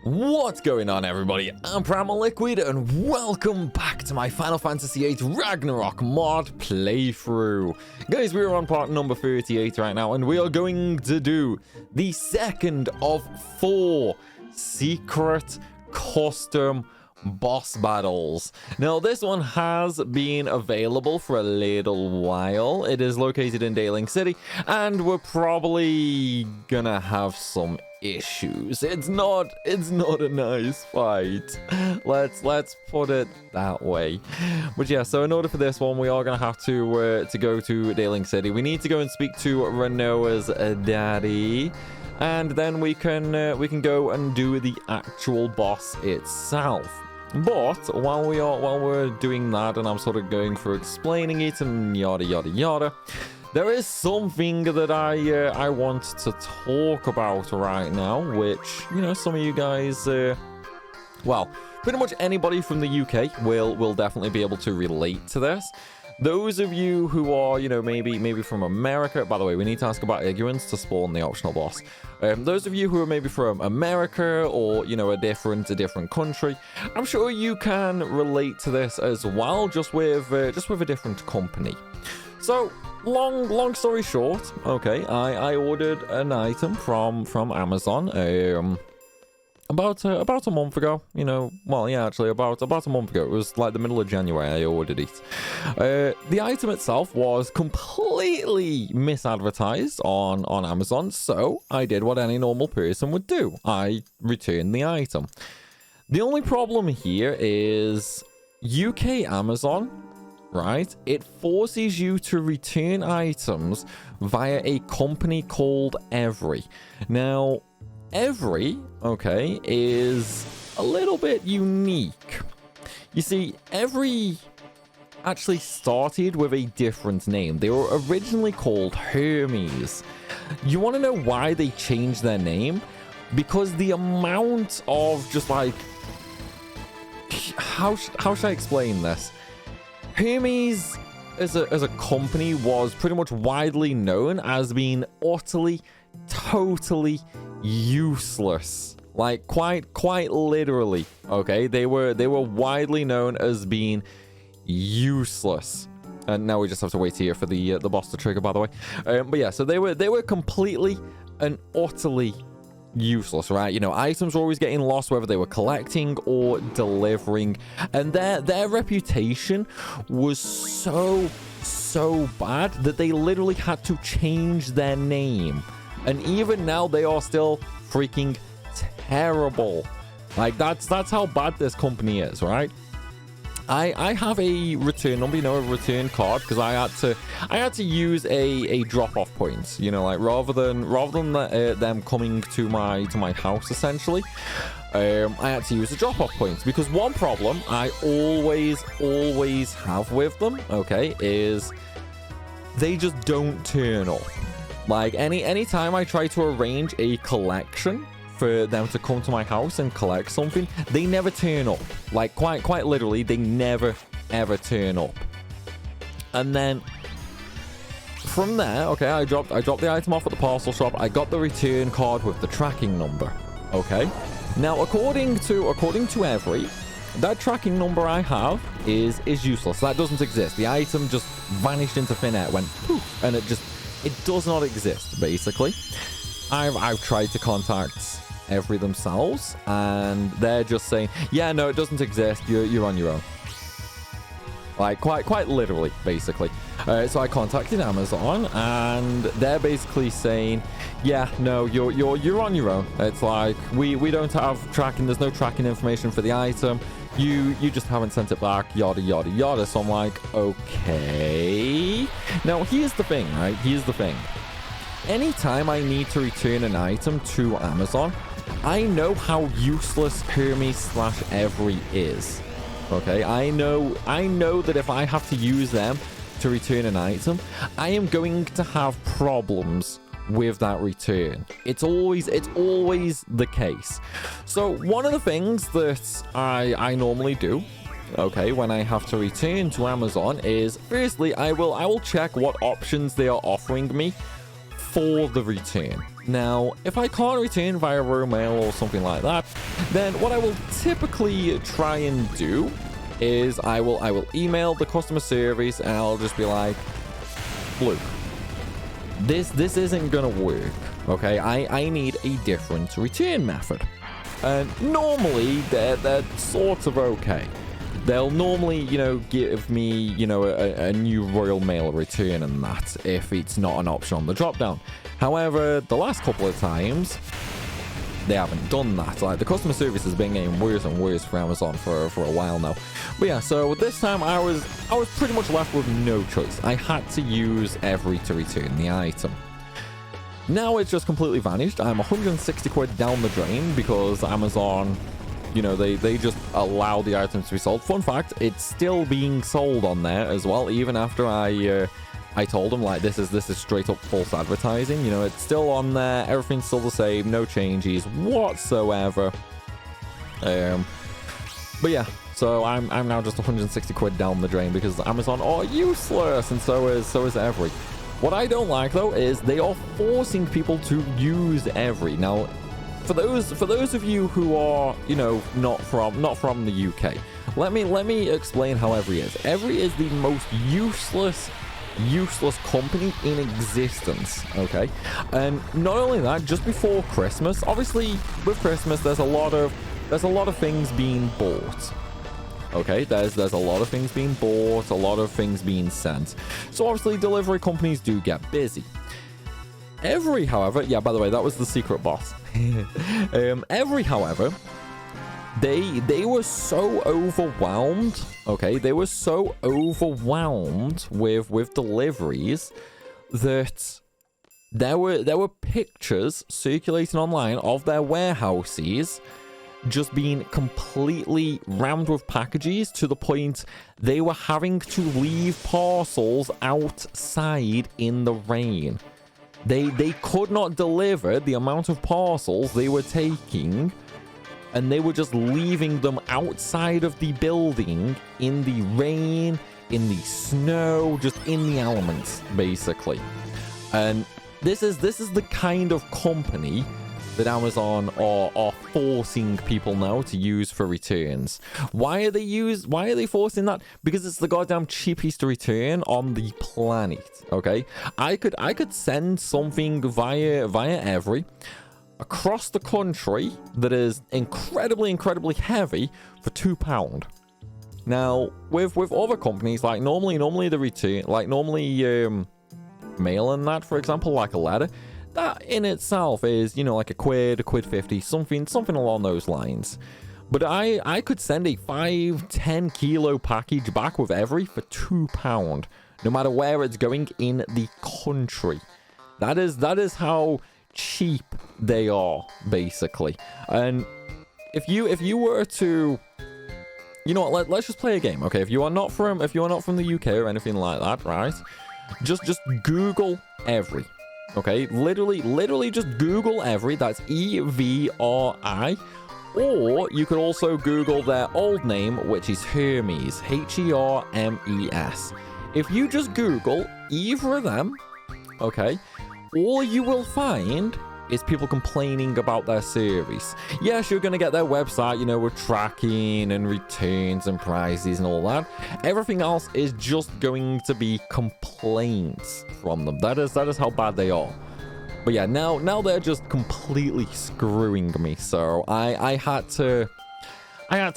What's going on, everybody? I'm Primalliquid and welcome back to my Final Fantasy VIII Ragnarok mod playthrough. Guys, we're on part number 38 right now and we are going to do the second of 4 secret custom boss battles. Now, this one has been available for a little while. It is located in Daling City and we're probably gonna have some issues. It's not a nice fight. Let's put it that way. But yeah, so in order for this one, we are gonna have to go to Daling City. We need to go and speak to Renoa's daddy, and then we can go and do the actual boss itself. But while we're doing that, and I'm sort of going through explaining it and yada yada yada, there is something that I want to talk about right now, which, you know, some of you guys, well, pretty much anybody from the UK will definitely be able to relate to this. Those of you who are, you know, maybe from America, by the way, we need to ask about ignorance to spawn the optional boss. Those of you who are maybe from America or, you know, a different country, I'm sure you can relate to this as well, just with a different company. So, long story short, okay, I ordered an item from Amazon about a month ago. You know, well, yeah, actually about a month ago. It was like the middle of January I ordered it. The item itself was completely misadvertised on Amazon, so I did what any normal person would do. I returned the item. The only problem here is UK Amazon, right? It forces you to return items via a company called Every. Now, Every, okay, is a little bit unique. You see, Every actually started with a different name. They were originally called Hermes. You want to know why they changed their name? Because the amount of just like... How should I explain this? Hermes as a company was pretty much widely known as being utterly, totally useless. Like quite literally, okay? They were widely known as being useless. And now we just have to wait here for the boss to trigger, by the way. But yeah, so they were completely and utterly useless, right? You know, items were always getting lost, whether they were collecting or delivering, and their reputation was so bad that they literally had to change their name. And even now they are still freaking terrible. Like that's how bad this company is, right? I have a return number, you know, a return card, because I had to use a drop-off point, you know, like rather than them coming to my house essentially. I had to use a drop-off point, because one problem I always have with them, okay, is they just don't turn up. Like anytime I try to arrange a collection for them to come to my house and collect something, they never turn up. Like quite literally, they never ever turn up. And then from there, okay, I dropped the item off at the parcel shop. I got the return card with the tracking number. Okay, now according to Every, that tracking number I have is useless. That doesn't exist. The item just vanished into thin air, went poof, and it does not exist. Basically, I've tried to contact Every themselves, and they're just saying, yeah, no, it doesn't exist, you're on your own. Like quite literally, basically. So I contacted Amazon, and they're basically saying, yeah, no, you're on your own. It's like we don't have tracking, there's no tracking information for the item, you just haven't sent it back, yada yada yada. So I'm like, okay. Now here's the thing, right? Here's the thing. Anytime I need to return an item to Amazon, I know how useless Hermes/Every is. Okay, I know that if I have to use them to return an item, I am going to have problems with that return. It's always the case. So one of the things that I normally do, okay, when I have to return to Amazon is, firstly, I will check what options they are offering me for the return. Now, if I can't return via road mail or something like that, then what I will typically try and do is I will email the customer service and I'll just be like, look, this isn't gonna work, okay? I need a different return method. And normally they're sort of okay. They'll normally, you know, give me, you know, a new Royal Mail return and that if it's not an option on the drop down. However, the last couple of times they haven't done that. Like, the customer service has been getting worse and worse for Amazon for a while now. But yeah, so this time I was pretty much left with no choice. I had to use every to return the item. Now it's just completely vanished. I'm 160 quid down the drain because Amazon, you know, they just allow the items to be sold. Fun fact, it's still being sold on there as well, even after I told them, like, this is straight up false advertising. You know, it's still on there, everything's still the same, no changes whatsoever. But yeah, so I'm now just 160 quid down the drain because Amazon are useless, and so is Every. What I don't like though is they are forcing people to use Every. Now, for those of you who are, you know, not from the UK, let me explain how Every is. Every is the most useless company in existence, okay? And not only that, just before Christmas, obviously with Christmas there's a lot of things being bought. Okay, there's a lot of things being bought, a lot of things being sent. So obviously delivery companies do get busy. Every, however, yeah, by the way, that was the secret boss. Every, however, they were so overwhelmed, okay? They were so overwhelmed with deliveries that there were pictures circulating online of their warehouses just being completely rammed with packages to the point they were having to leave parcels outside in the rain. They could not deliver the amount of parcels they were taking, and they were just leaving them outside of the building in the rain, in the snow, just in the elements, basically. And this is the kind of company that Amazon are forcing people now to use for returns. Why are they forcing that? Because it's the goddamn cheapest return on the planet. Okay, I could send something via Every across the country that is incredibly heavy for £2. Now with other companies, like normally the return, like mail and that, for example, like a letter, that in itself is, you know, like a quid 50, something along those lines. But I could send a 5-10 kilo package back with Every for £2, no matter where it's going in the country. That is how cheap they are, basically. And if you were to, you know what, let's just play a game, okay? If you are not from the UK or anything like that, right? Just Google Every. Okay, literally just Google Every. That's EVRI. Or you could also Google their old name, which is Hermes, HERMES. If you just Google either of them, okay, all you will find is people complaining about their service. Yes, you're going to get their website, you know, with tracking and returns and prices and all that. Everything else is just going to be complaints from them. That is how bad they are. But yeah, now they're just completely screwing me. So I had to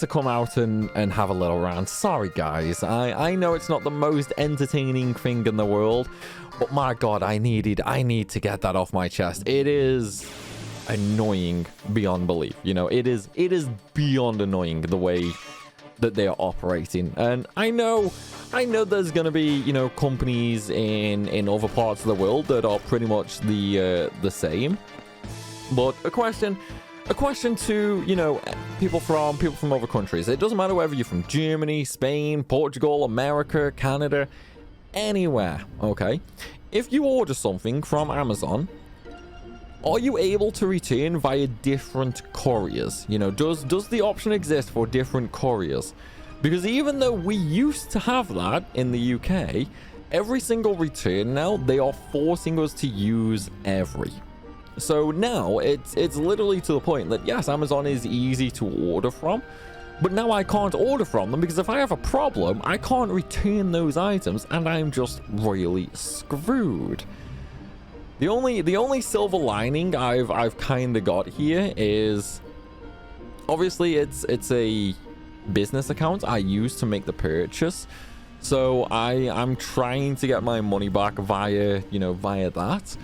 come out and have a little rant. Sorry, guys. I know it's not the most entertaining thing in the world, but my God, I need to get that off my chest. It is annoying beyond belief. You know, it is beyond annoying the way that they are operating. And I know there's gonna be, you know, companies in other parts of the world that are pretty much the same. But a question to, you know, people from other countries. It doesn't matter whether you're from Germany, Spain, Portugal, America, Canada, anywhere, okay? If you order something from Amazon, are you able to return via different couriers? You know, does the option exist for different couriers? Because even though we used to have that in the UK, every single return now, they are forcing us to use Every. So now it's literally to the point that yes, Amazon is easy to order from, but now I can't order from them because if I have a problem, I can't return those items and I'm just royally screwed. The only silver lining I've kind of got here is obviously it's a business account I use to make the purchase. So I'm trying to get my money back via that.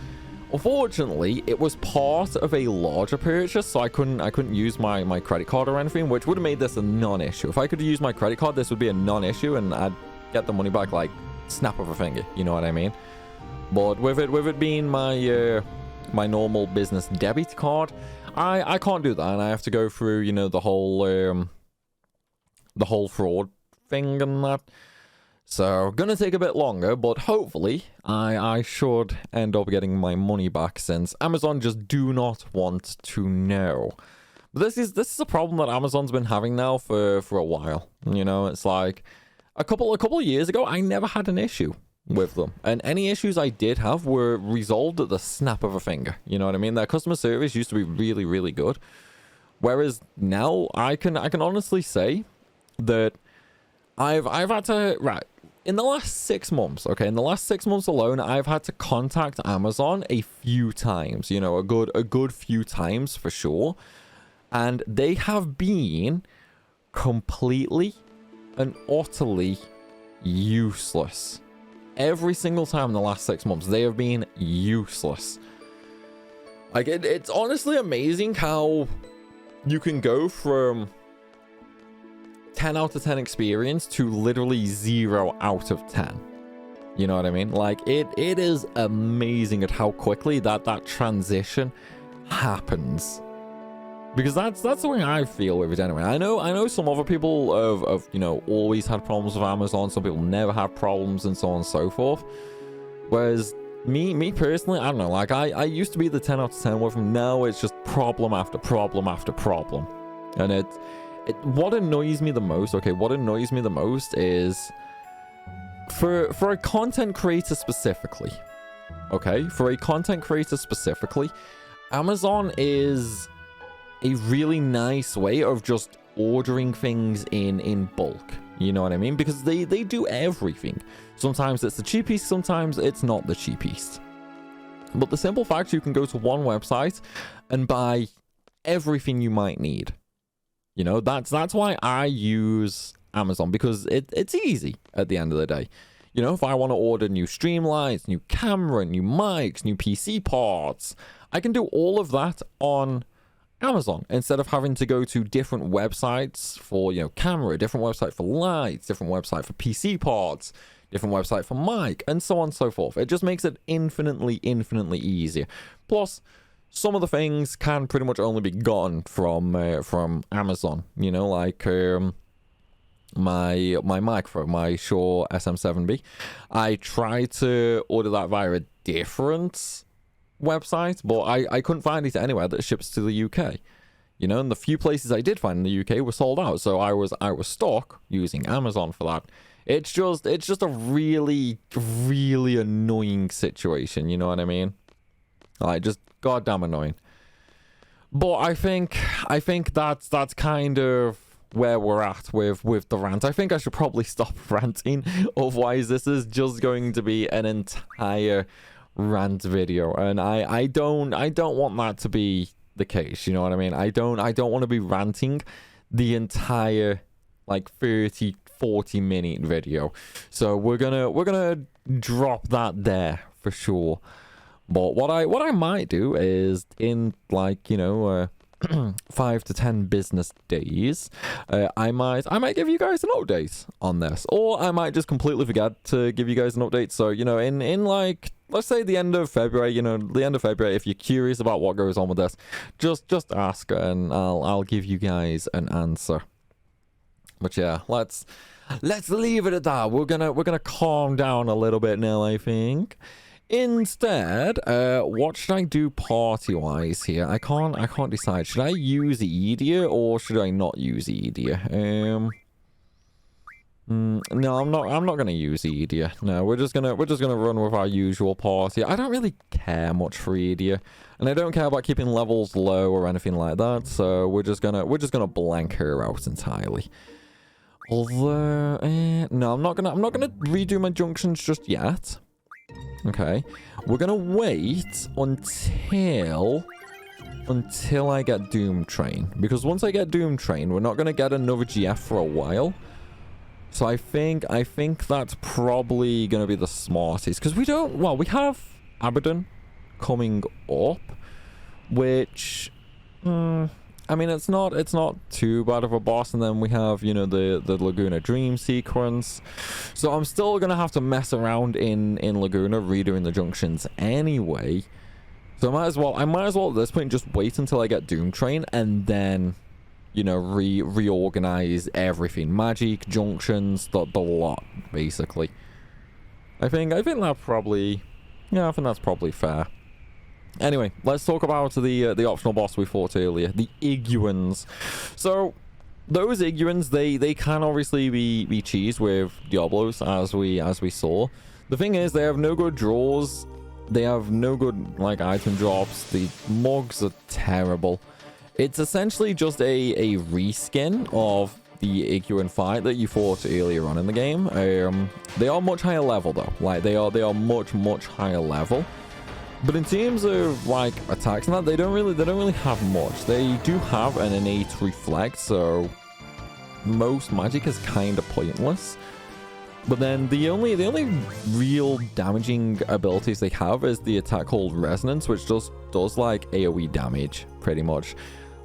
Unfortunately, it was part of a larger purchase, so I couldn't use my credit card or anything, which would have made this a non-issue. If I could use my credit card, this would be a non-issue, and I'd get the money back like snap of a finger. You know what I mean? But with it being my my normal business debit card, I can't do that, and I have to go through the whole fraud thing and that. So, gonna take a bit longer, but hopefully I should end up getting my money back since Amazon just do not want to know. But this is a problem that Amazon's been having now for a while. It's like a couple of years ago, I never had an issue with them, and any issues I did have were resolved at the snap of a finger. You know what I mean? Their customer service used to be really, really good, whereas now I can honestly say that I've had to in the last 6 months, okay, in the last 6 months alone, I've had to contact Amazon a few times, a good few times for sure, and they have been completely and utterly useless. Every single time in the last 6 months, they have been useless. Like, it's honestly amazing how you can go from 10 out of 10 experience to literally 0 out of 10. You know what I mean? Like, it is amazing at how quickly that transition happens. Because that's the way I feel with it anyway. I know some other people have always had problems with Amazon. Some people never have problems and so on and so forth. Whereas me personally, I don't know. Like, I used to be the 10 out of 10 with them. Now it's just problem after problem after problem. And what annoys me the most, okay, what annoys me the most is for a content creator specifically, okay, Amazon is a really nice way of just ordering things in bulk. You know what I mean? Because they do everything. Sometimes it's the cheapest, sometimes it's not the cheapest. But the simple fact you can go to one website and buy everything you might need. That's why I use Amazon, because it's easy at the end of the day. If I want to order new streamlights, new camera, new mics, new PC parts, I can do all of that on Amazon instead of having to go to different websites for, camera, different website for lights, different website for PC parts, different website for mic, and so on and so forth. It just makes it infinitely easier. Plus, some of the things can pretty much only be gotten from Amazon. Like my microphone, my Shure SM7B. I tried to order that via a different website, but I couldn't find it anywhere that ships to the UK. And the few places I did find in the UK were sold out, so I was stuck using Amazon for that. It's just a really annoying situation. You know what I mean? Like, just goddamn annoying. But I think that's kind of where we're at with the rant. I think I should probably stop ranting, otherwise this is just going to be an entire rant video, and I don't want that to be the case. You know what I mean? I don't want to be ranting the entire like 30-40 minute video. So we're gonna drop that there for sure. But what I might do is in 5 to 10 business days, I might give you guys an update on this, or I might just completely forget to give you guys an update. So in like, let's say the end of February, if you're curious about what goes on with this, just ask and I'll give you guys an answer. But yeah, let's leave it at that. We're gonna calm down a little bit now, I think. Instead, what should I do party-wise here? I can't decide. Should I use Edia or should I not use Edia? No, I'm not gonna use Edia. No, we're just gonna run with our usual party. I don't really care much for Edia, and I don't care about keeping levels low or anything like that. So we're just gonna blank her out entirely. Although, no, I'm not gonna redo my junctions just yet. Okay, we're gonna wait until I get Doom Train, because once I get Doom Train, we're not gonna get another GF for a while. So I think that's probably gonna be the smartest, because we have Abaddon coming up, which I mean, it's not too bad of a boss, and then we have, you know, the Laguna dream sequence. So I'm still gonna have to mess around in Laguna redoing the junctions anyway. So I might as well at this point just wait until I get Doom Train, and then, you know, reorganize everything. Magic, junctions, the lot, basically. I think that's probably fair. Anyway, let's talk about the optional boss we fought earlier, the Iguans. So those Iguans, they can obviously be cheesed with Diablos, as we saw. The thing is, they have no good draws. They have no good, like, item drops. The Mogs are terrible. It's essentially just a reskin of the Iguan fight that you fought earlier on in the game. They are much higher level though. Like, they are much higher level. But in terms of, like, attacks and that, they don't really have much. They do have an innate reflect, so most magic is kind of pointless. But then the only real damaging abilities they have is the attack called Resonance, which just does like AoE damage pretty much.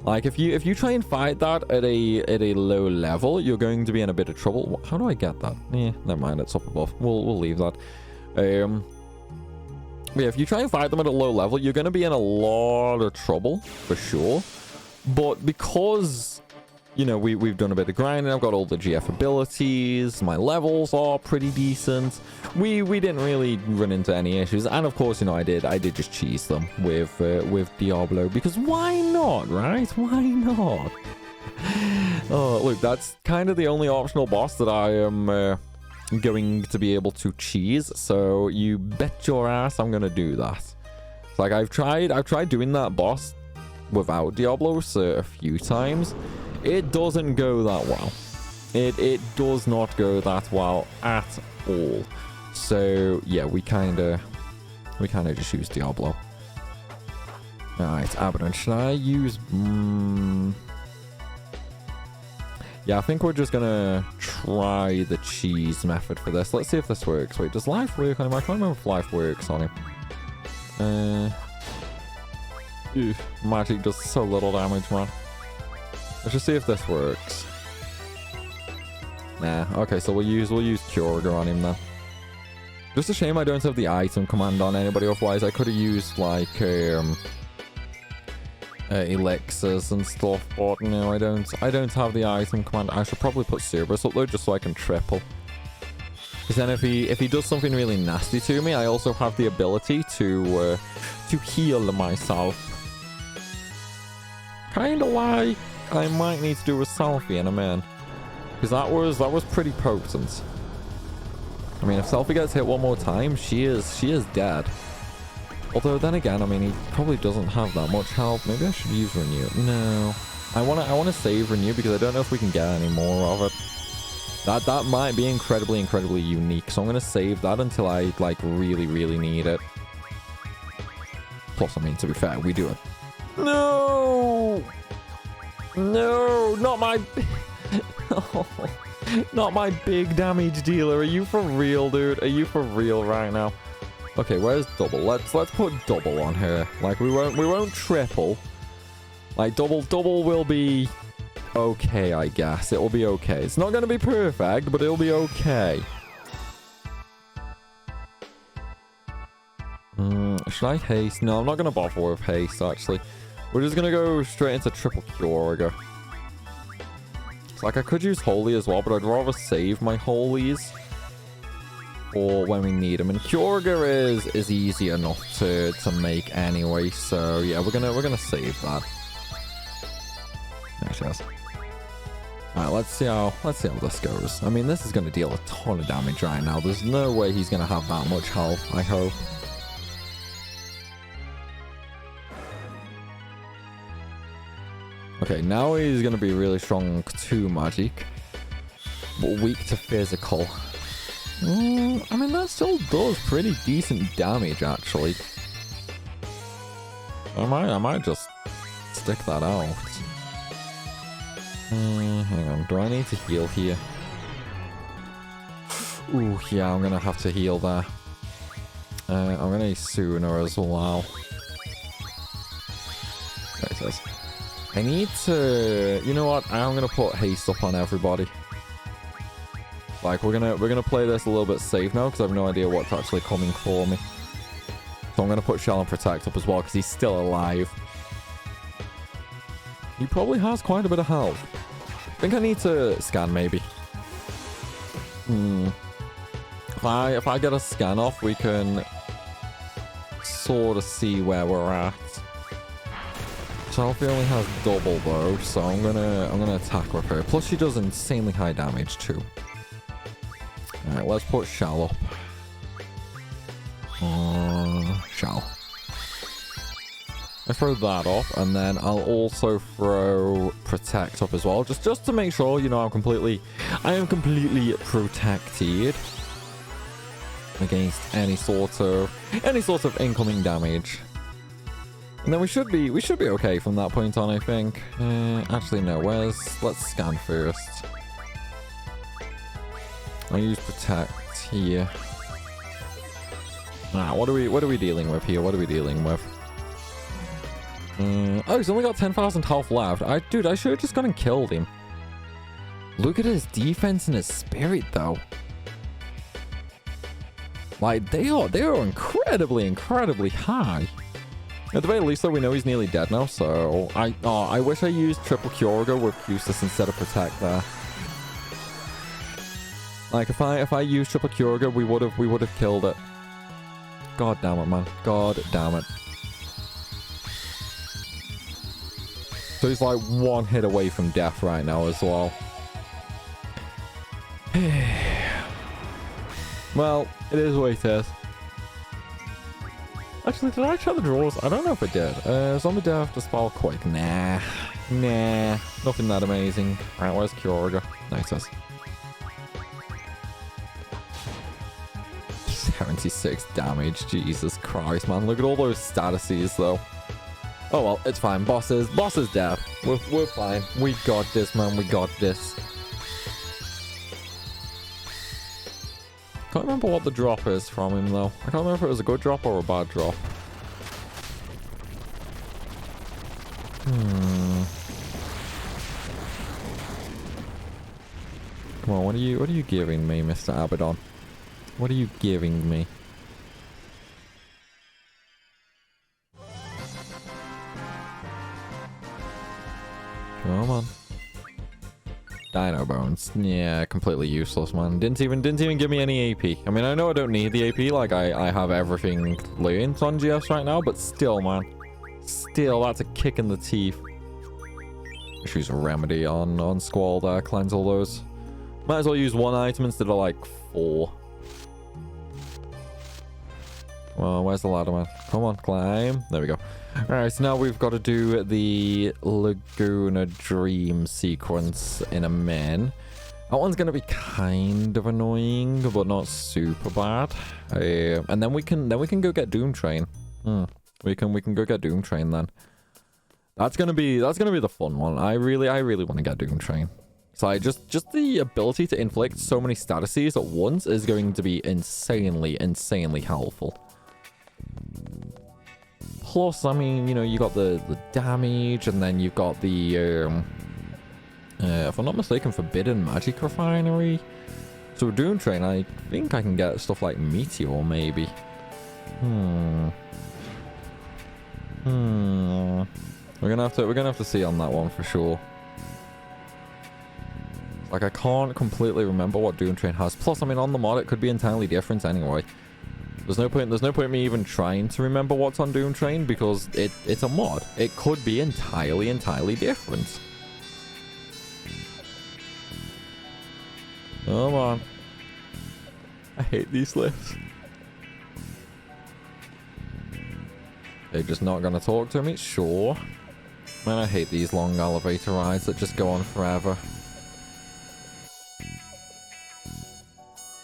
Like, if you try and fight that at a low level, you're going to be in a bit of trouble. How do I get that? Never mind, it's up above. We'll leave that. Yeah, if you try and fight them at a low level, you're going to be in a lot of trouble for sure. But because, you know, we've done a bit of grinding, I've got all the GF abilities, my levels are pretty decent. We didn't really run into any issues, and of course, you know, I did just cheese them with Diablo, because why not, right? Why not? Oh, look, that's kind of the only optional boss that I am going to be able to cheese, so you bet your ass I'm gonna do that. It's like, I've tried doing that boss without Diablos a few times. It doesn't go that well. It does not go that well at all. So yeah, we kind of just use Diablo. Alright, Abaddon, should I use yeah, I think we're just gonna try the cheese method for this. Let's see if this works. Wait, does life work on him? I can't remember if life works on him. Magic does so little damage, man. Let's just see if this works. Nah, okay, so we'll use Courier on him then. Just a shame I don't have the item command on anybody, otherwise I could have used like elixirs and stuff, but no, I don't have the item command. I should probably put Cerberus up though, just so I can triple. Because then if he does something really nasty to me, I also have the ability to heal myself. Kinda like I might need to do a selfie in a minute, because that was pretty potent. I mean, if Selfie gets hit one more time, she is dead. Although then again, I mean, he probably doesn't have that much health. Maybe I should use Renew. No, I wanna save Renew, because I don't know if we can get any more of it. That might be incredibly unique. So I'm gonna save that until I like really need it. Plus, I mean, to be fair, we do it. No, not my, not my big damage dealer. Are you for real, dude? Are you for real right now? Okay, where's double? Let's put double on her. Like, we won't triple. Like, double will be okay, I guess. It will be okay. It's not gonna be perfect, but it'll be okay. Should I haste? No, I'm not gonna bother with haste, actually. We're just gonna go straight into triple Courier. It's like, I could use Holy as well, but I'd rather save my Holies or when we need them. And Courier is easy enough to make anyway, so yeah, we're gonna save that. There she is. Alright, let's see how this goes. I mean, this is going to deal a ton of damage right now. There's no way he's going to have that much health, I hope. Okay, now he's going to be really strong to magic, but weak to physical. I mean, that still does pretty decent damage, actually. I might just stick that out. Hang on, do I need to heal here? Ooh, yeah, I'm gonna have to heal there. I'm gonna use sooner as well. There it is. I need to... You know what? I'm gonna put haste up on everybody. Like, we're gonna play this a little bit safe now, because I have no idea what's actually coming for me. So I'm gonna put Shell and Protect up as well, because he's still alive. He probably has quite a bit of health. I think I need to scan, maybe. If I get a scan off, we can sort of see where we're at. Chalfie only has double though, so I'm gonna attack with her. Plus she does insanely high damage too. Alright, let's put Shell up. Shell. I throw that off, and then I'll also throw Protect up as well, just to make sure, you know, I am completely protected against any sort of incoming damage. And then we should be okay from that point on, I think. Actually, no. Let's scan first. I'll use Protect here. What are we dealing with here? What are we dealing with? Oh, he's only got 10,000 health left. Dude, I should have just gone and killed him. Look at his defense and his spirit, though. Like, they are incredibly high. At the very least, though, we know he's nearly dead now, so... I wish I used triple Curago with Q-Sis instead of Protect there. Like, if I used triple Curago, we would have killed it. God damn it, man. God damn it. So he's like one hit away from death right now as well. Well, it is what it is. Actually, did I try the draws? I don't know if I did. Zombie Death, Dispel Quake. Nah. Nothing that amazing. Alright, where's Curago? Nice. 76 damage. Jesus Christ, man. Look at all those statuses, though. Oh well, it's fine. Boss is dead. We're fine. We got this, man. We got this. Can't remember what the drop is from him, though. I can't remember if it was a good drop or a bad drop. Come on, what are you giving me, Mr. Abaddon? What are you giving me? Come on. Dino Bones. Yeah, completely useless, man. Didn't even give me any AP. I mean, I know I don't need the AP, like I have everything learned on GS right now, but still, man. Still, that's a kick in the teeth. Use a remedy on Squall there, cleanse all those. Might as well use one item instead of like 4. Well, where's the ladder, man? Come on, climb. There we go. Alright, so now we've got to do the Laguna Dream sequence in a min. That one's going to be kind of annoying, but not super bad. And then we can go get Doom Train. We can go get Doom Train then. That's gonna be the fun one. I really want to get Doom Train. So just the ability to inflict so many statuses at once is going to be insanely helpful. Plus, I mean, you know, you got the damage, and then you've got the if I'm not mistaken, Forbidden Magic Refinery. So Doom Train, I think I can get stuff like Meteor maybe. We're gonna have to see on that one for sure. Like, I can't completely remember what Doom Train has. Plus, I mean, on the mod it could be entirely different anyway. There's no point me even trying to remember what's on Doom Train because it's a mod. It could be entirely different. Come on. I hate these lifts. They're just not gonna talk to me? Sure. Man, I hate these long elevator rides that just go on forever.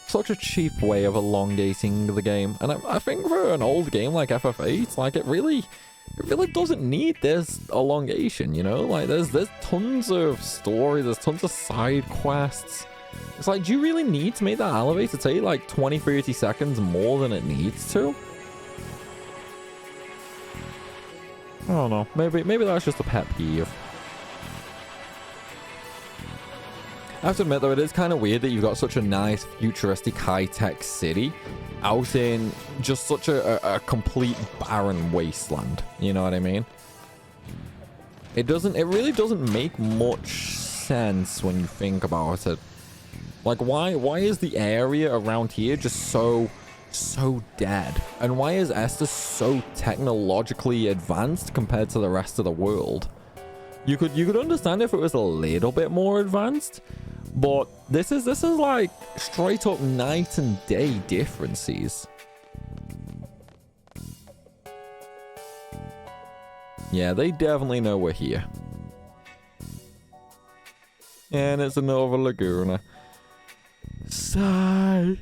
Such a cheap way of elongating the game. And I think for an old game like FF8, like it really doesn't need this elongation, you know? Like there's tons of story, there's tons of side quests. It's like, do you really need to make that elevator take like 20-30 seconds more than it needs to? I don't know. Maybe that's just a pet peeve. I have to admit though, it is kind of weird that you've got such a nice futuristic high-tech city out in just such a complete barren wasteland. You know what I mean? It really doesn't make much sense when you think about it. Like why is the area around here just so dead? And why is Estus so technologically advanced compared to the rest of the world? You could understand if it was a little bit more advanced, but this is like straight up night and day differences. Yeah, they definitely know we're here. And it's another Laguna. Sigh.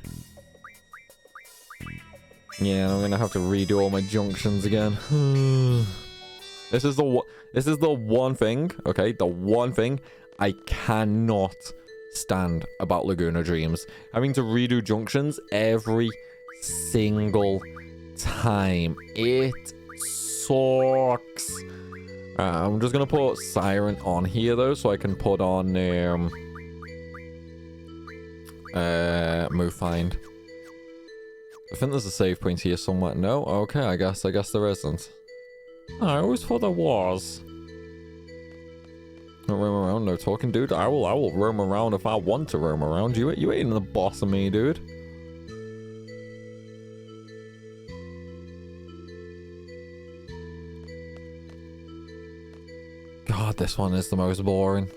Yeah, I'm gonna have to redo all my junctions again. This is the one thing, okay? The one thing I cannot stand about Laguna Dreams. Having to redo junctions every single time. It sucks. I'm just gonna put Siren on here though, so I can put on Move Find. I think there's a save point here somewhere. No? Okay, I guess there isn't. I always thought there was. Don't roam around, no talking, dude. I will roam around if I want to roam around. You ain't the boss of me, dude. God, this one is the most boring.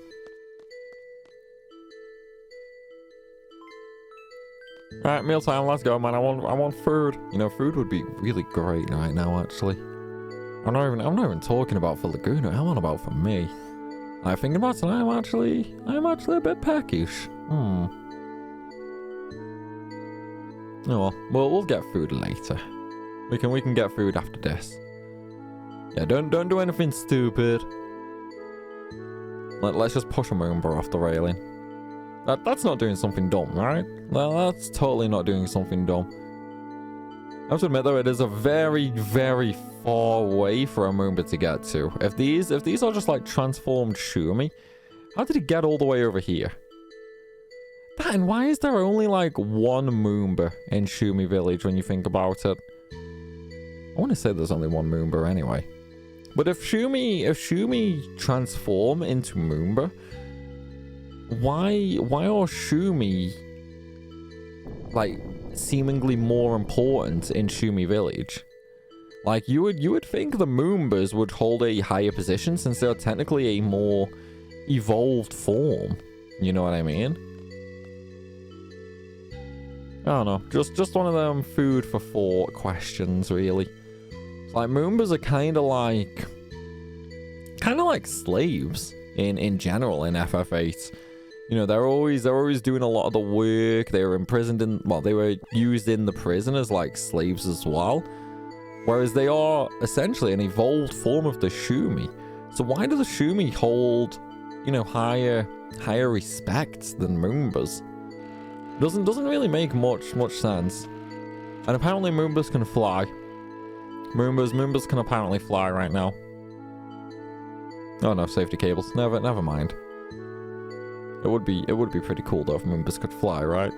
Alright, mealtime, let's go, man. I want food. You know, food would be really great right now, actually. I'm not even talking about for Laguna. I'm on about for me. I'm thinking about it, I'm actually a bit peckish. Oh well, we'll get food later. We can get food after this. Yeah, don't do anything stupid. Let's just push a Moonbar off the railing. That's not doing something dumb, right? Well, that's totally not doing something dumb. I have to admit though, it is a very, very far way for a Moomba to get to. If these are just like transformed Shumi, how did it get all the way over here? And why is there only like one Moomba in Shumi Village when you think about it? I want to say there's only one Moomba anyway. But if Shumi transform into Moomba, why are Shumi like seemingly more important in Shumi Village? Like you would think the Moombas would hold a higher position since they're technically a more evolved form. You know what I mean? I don't know. Just one of them food for thought questions, really. Like Moombas are kind of like slaves in general in FF8. You know, they're always doing a lot of the work. They were imprisoned in, well, they were used in the prison as like slaves as well. Whereas they are essentially an evolved form of the Shumi. So why do the Shumi hold, you know, higher respect than Moombas? Doesn't really make much sense. And apparently Moombas can fly. Moombas can apparently fly right now. Oh no, safety cables. Never mind. It would be pretty cool though if Moombas could fly, right?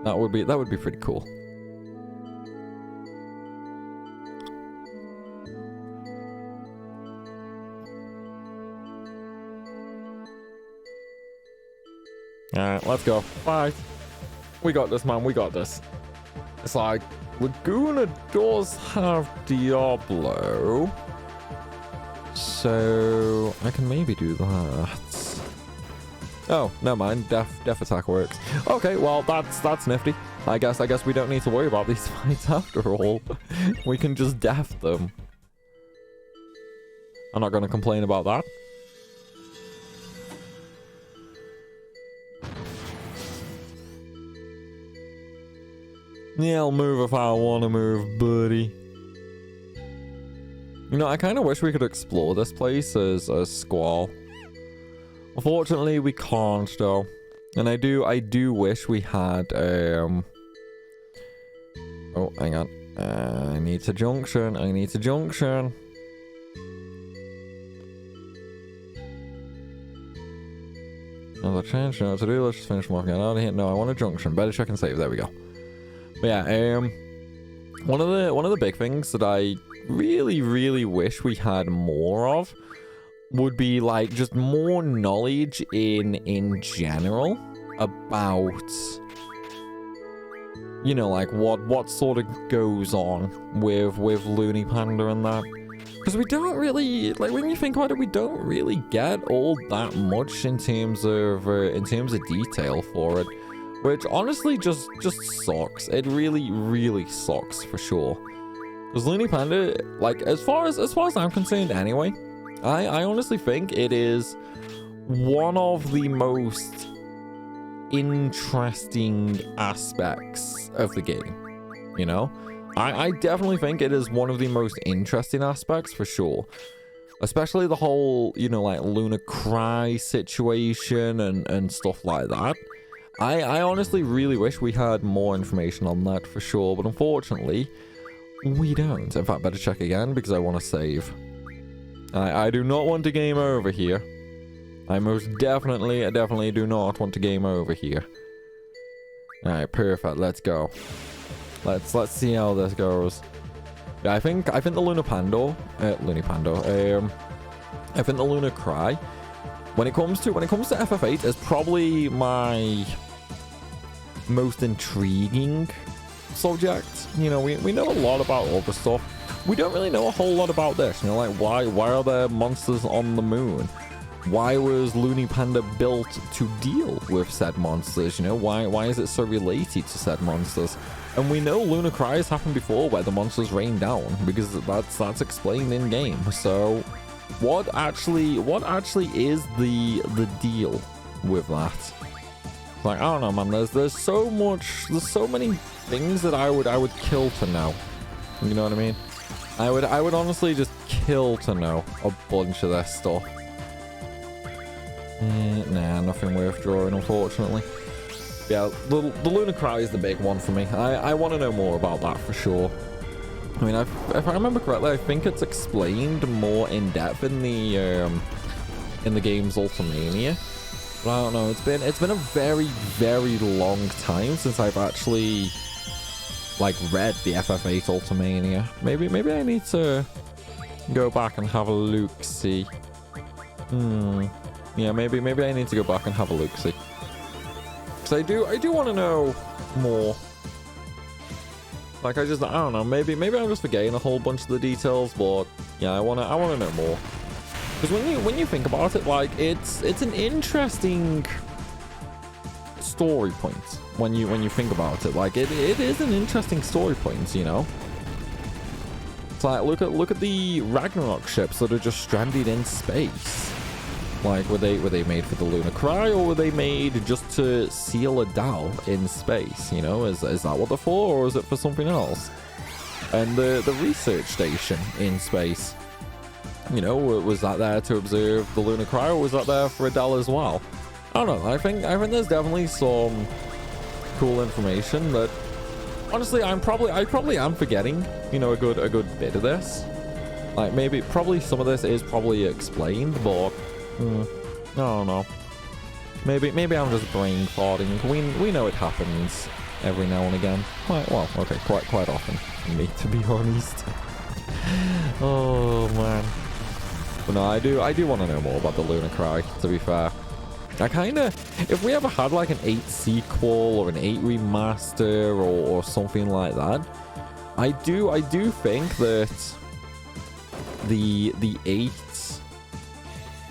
That would be pretty cool. Alright, let's go. Bye. We got this, man. We got this. It's like Laguna does have Diablo, so I can maybe do that. Oh, never mind. Def attack works. Okay, well, that's nifty. I guess we don't need to worry about these fights after all. We can just def them. I'm not going to complain about that. Yeah, I'll move if I want to move, buddy. You know, I kind of wish we could explore this place as Squall. Unfortunately, we can't, though. And I do wish we had, oh, hang on. I need to junction. Another change, no to do. Let's just finish walking out of here. No, I want a junction. Better check and save. There we go. But yeah, one of the big things that I really wish we had more of would be like just more knowledge in general about, you know, like what sort of goes on with Looney Panda and that. Because we don't really, like, when you think about it, we don't really get all that much in terms of detail for it, which honestly just sucks. It really sucks for sure. Because Looney Panda, like, as far as I'm concerned anyway, I honestly think it is one of the most interesting aspects of the game, you know? I definitely think it is one of the most interesting aspects for sure. Especially the whole, you know, like Luna Cry situation and stuff like that. I honestly really wish we had more information on that for sure, but unfortunately, we don't. In fact, better check again because I want to save. I do not want to game over here. I most definitely do not want to game over here. Alright, perfect. Let's go. Let's see how this goes. Yeah, I think the Luna Pando, I think the Luna Cry, when it comes to FF8, is probably my most intriguing subject. You know, we know a lot about other stuff. We don't really know a whole lot about this. You know, like why are there monsters on the moon? Why was Looney Panda built to deal with said monsters? You know, why is it so related to said monsters? And we know Luna Cry has happened before where the monsters rain down, because that's explained in game. So what actually is the deal with that? Like, I don't know, man. There's so many things that I would kill to know. You know what I mean? I would honestly just kill to know a bunch of this stuff. Nah, nothing worth drawing, unfortunately. Yeah, the Luna Cry is the big one for me. I want to know more about that for sure. I mean, if I remember correctly, I think it's explained more in depth in the game's Ultimania. But I don't know. It's been a very long time since I've actually like read the FF8 Ultimania. Maybe I need to go back and have a look see. Yeah, maybe I need to go back and have a look see. I do want to know more. Like, I don't know, maybe I'm just forgetting a whole bunch of the details, but yeah, I wanna know more. Because when you think about it, like, it's an interesting story point when you think about it. Like, it is an interesting story point, you know. It's like, look at the Ragnarok ships that are just stranded in space. Like, were they made for the Luna Cry, or were they made just to seal a DAO in space? You know, is that what they're for, or is it for something else? And the research station in space, you know, was that there to observe the Luna Cry, or was that there for a DAO as well? I don't know. I think there's definitely some cool information that, honestly, I probably am forgetting. You know, a good bit of this. Like, probably some of this is probably explained, but. I don't know. Maybe I'm just brain farting. We know it happens every now and again. Quite often for me, to be honest. Oh man. But no, I do want to know more about the Luna Cry, to be fair. If we ever had like an 8 sequel or an 8 remaster or something like that, I do think that the 8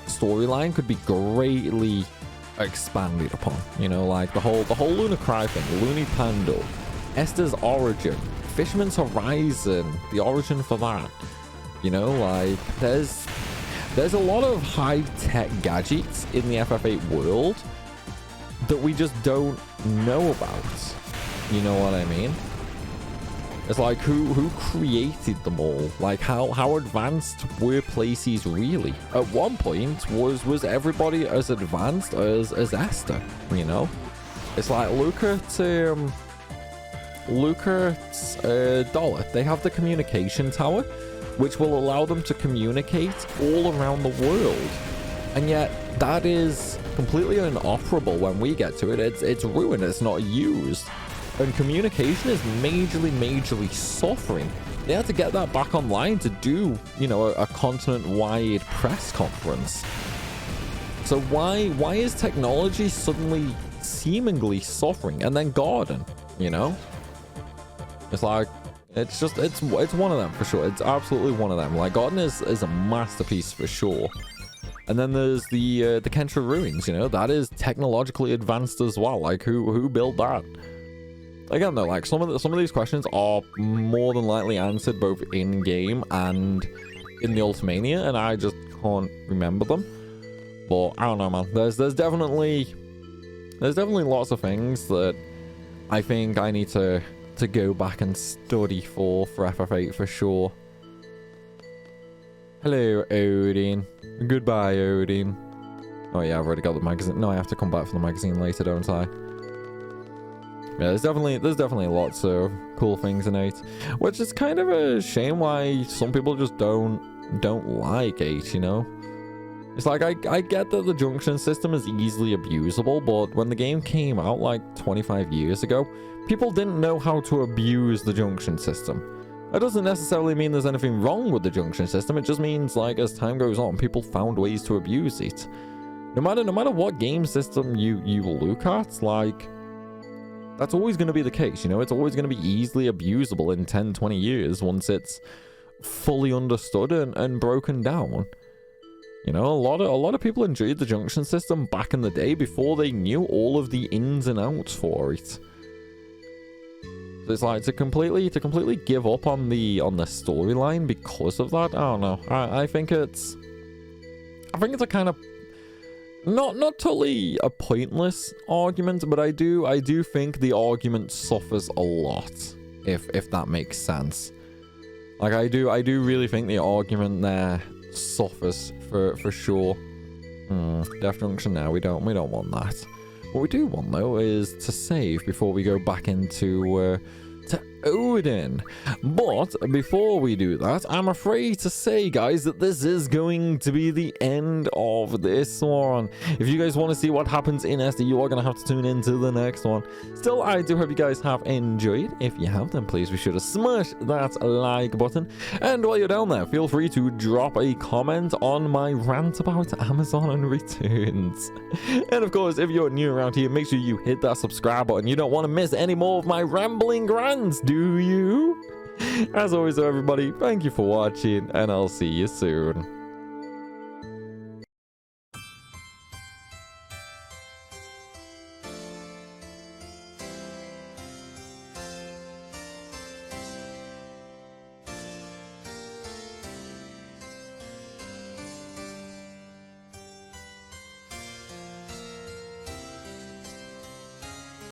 storyline could be greatly expanded upon. You know, like the whole Luna Cry thing, Looney Pando, Esther's origin, Fisherman's Horizon, the origin for that. You know, like there's a lot of high-tech gadgets in the FF8 world that we just don't know about. You know what I mean? It's like who created them all? Like how advanced were places really? At one point was everybody as advanced as Esther, you know? It's like look at Dollar. They have the communication tower, which will allow them to communicate all around the world. And yet that is completely inoperable when we get to it. It's ruined, it's not used. And communication is majorly suffering. They had to get that back online to do, you know, a continent-wide press conference. So why is technology suddenly seemingly suffering? And then Garden, you know? It's like, it's one of them for sure. It's absolutely one of them. Like Garden is a masterpiece for sure. And then there's the Kentra ruins, you know, that is technologically advanced as well. Like who built that? Again though, like some of these questions are more than likely answered both in game and in the Ultimania, and I just can't remember them. But I don't know, man. There's definitely lots of things that I think I need to go back and study for FF8 for sure. Hello, Odin. Goodbye, Odin. Oh yeah, I've already got the magazine. No, I have to come back for the magazine later, don't I? Yeah, there's definitely lots of cool things in 8, which is kind of a shame why some people just don't like 8, you know? It's like, I get that the junction system is easily abusable, but when the game came out like 25 years ago, people didn't know how to abuse the junction system. That doesn't necessarily mean there's anything wrong with the junction system, it just means like as time goes on, people found ways to abuse it. No matter what game system you look at, like, that's always going to be the case, you know? It's always going to be easily abusable in 10, 20 years once it's fully understood and broken down. You know, a lot of people enjoyed the junction system back in the day before they knew all of the ins and outs for it. So it's like to completely give up on the storyline because of that. I don't know. I think it's a kind of not totally a pointless argument, but I do think the argument suffers a lot, if that makes sense. Like I do really think the argument there suffers for sure. Death Junction now, we don't want that. What we do want though is to save before we go back into to Odin. But before we do that, I'm afraid to say, guys, that this is going to be the end of this one. If you guys want to see what happens in SD, you are going to have to tune into the next one. Still, I do hope you guys have enjoyed. If you have, then please be sure to smash that like button. And while you're down there, feel free to drop a comment on my rant about Amazon and returns. And of course, if you're new around here, make sure you hit that subscribe button. You don't want to miss any more of my rambling rants, do you? As always, everybody, thank you for watching, and I'll see you soon.